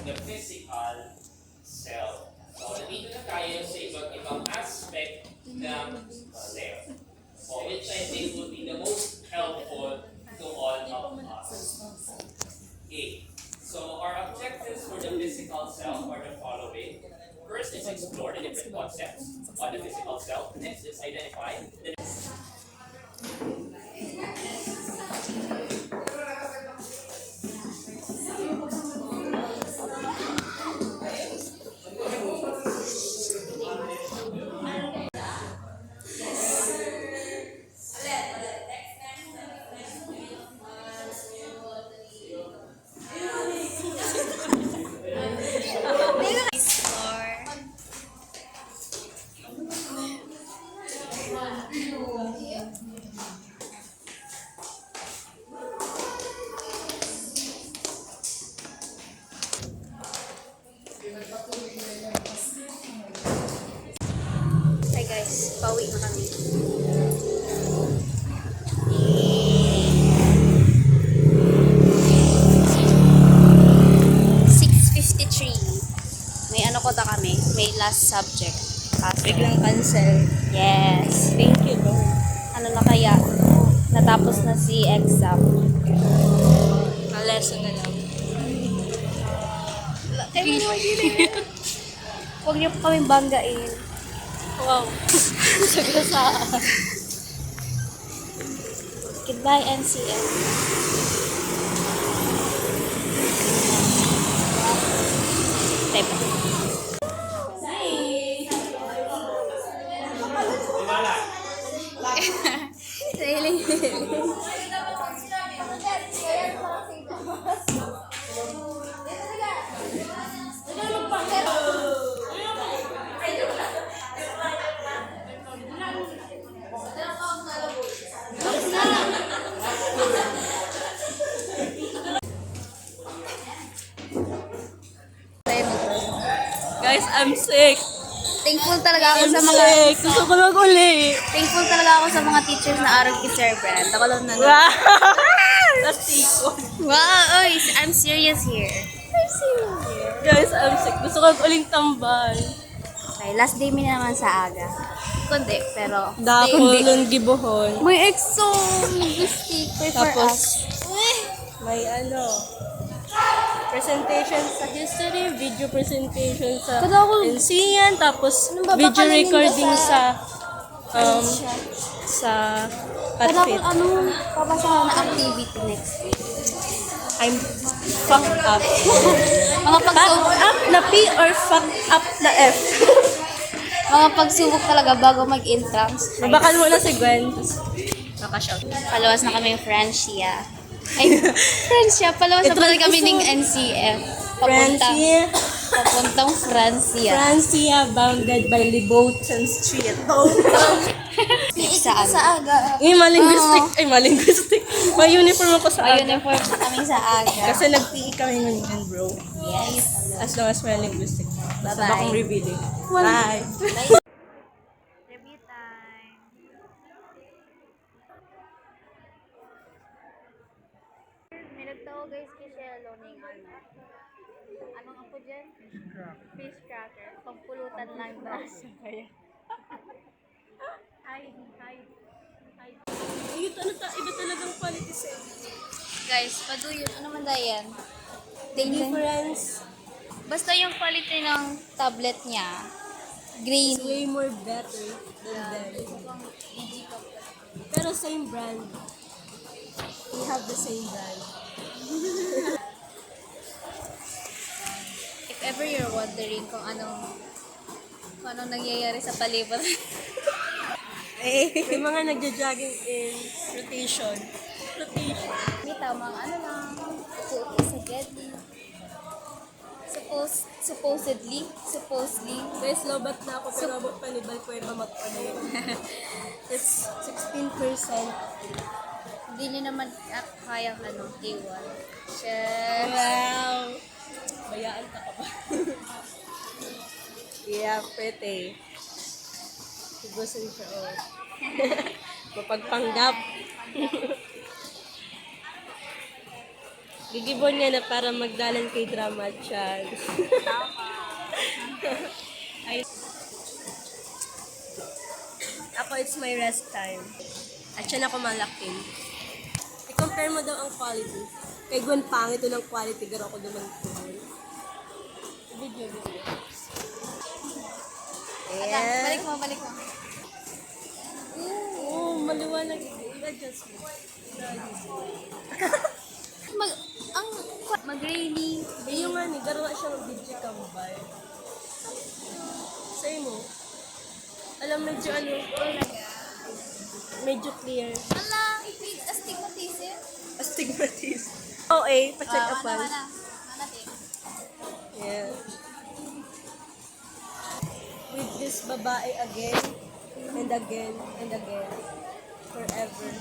the physical self. So, nandito na tayo sa iba't ibang aspect ng self. So, which I think will be the most helpful to all of us. Okay. So, our objectives for the physical self are the following. First is explore the different concepts on the physical self. Next is identify the Hi guys, pauwi na kami. May ano ko ta kami, may last subject. Biglang cancel. Yes. Thank you, Lord. Ano na kaya? Natapos na si exam. Lesson na lang. Huwag niyo po kaming banggain. Wow. Sagasaan. Goodbye, NCM. Type. Guys, I'm sick. Thankful talaga ako I'm sa mga sick. Gusto ko lang uli. Thankful talaga ako sa mga teachers na araw kay Sir Brand. Ako lang na. Wow. Tastikon. Wow, oy, I'm serious here. Guys, I'm sick. Gusto ko uling tambal. Okay, last day mi naman sa aga. Kundi, pero Dako nung gibuhon. may exo mistake for Tapos, us. may presentation sa history, video presentation sa Kada ako- NCN, tapos Anong video babakalanin recording ka sa sa Kada Patfit. ako papasahan na activity next week. I'm fucked up. Mga pagsubok, Fucked up na P or fucked up na F? mga pagsubok talaga bago mag-intrams. Babakal mo na si Gwen. Nakashout. Palawas na kami Francia. Ay, Francia, palawas na Ito pala ang kami gusto. ng NCF. Francia. Papuntang Francia. Francia bounded by Libotan Street. Saan? Sa aga. May malinguistic. Ay, malinguistic. May uniform ako sa May aga. uniform na kami sa aga. Kasi nag-PE kami ngayon, bro. Yes. As long as may linguistic. Basta Bye-bye. akong revealing. Bye. Review time. May nagtao guys kay Shelo ng ano. Anong ako dyan? Fish cracker. Pagpulutan lang ba? Hi. Ayun, iba talagang quality set. Guys, paduyon. Ano man dayan? Tingnan. Difference Basta yung quality ng tablet niya, green. is way more better than them. Pero same brand. We have the same brand. If ever you're wondering kung anong nangyayari sa palibot. May mga nagja-jogging in rotation. May tamang ano lang, supposedly. Supposedly. Guys, lobat na ako pero abot pa ni Bal ko iba mag-alay. It's 16%. Hindi niya naman kayang A1. Chef. Wow! Bayaan ka pa ba? Yeah, pretty. Gusto siya, oh. Mapagpanggap. Gigibon niya na para magdalan kay Drama Chance. Ay. Ako, it's my rest time. At siya na kumalakin. I-compare mo daw ang quality. Kay Gwen pangit ito ng quality, pero ako naman ito. Video. Balik mo. Oo, maliwanag. I-adjust mo. Mag-rainy. Yung nga ni, garo na siyang video kambal. Sa'yo mo. Alam, medyo medyo clear. Ala, astigmatism. Astigmatis. OA, pa-check upan. Manati. Yeah. With this babae again, and again, and again. Forever.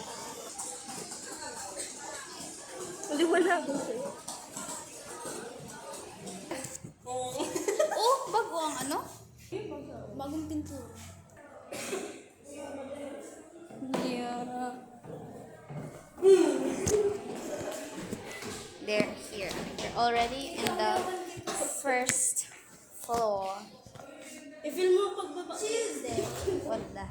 Maliwanag ko sa'yo. Oh, bago ang ano? Bagong pintura. Yeah. They're here. They're already in the first floor. I-feel mo pagbaba. What the?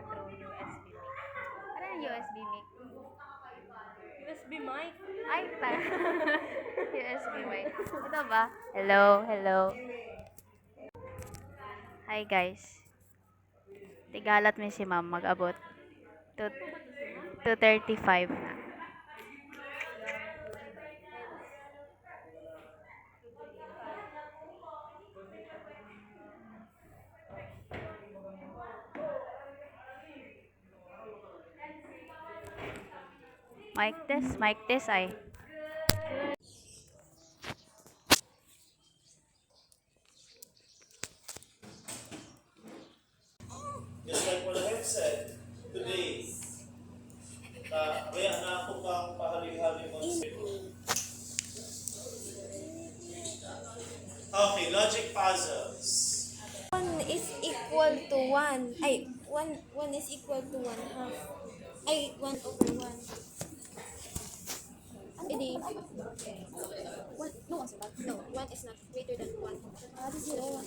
Through USB mic. Ano yung USB mic? USB mic. Ay, USB mic. Ito ba? Hello. Hi guys. Tigalat mi si ma'am mag-abot. 2:35 na. Mic test ay. Just like what I have said today, kaya na ako pang pahali-hali mo. Okay, logic puzzles. 1 is equal to 1. Ay, 1 is equal to 1 half. Ay, 1/1. Edi, 1, no, no, 1 is not greater than 1. 0.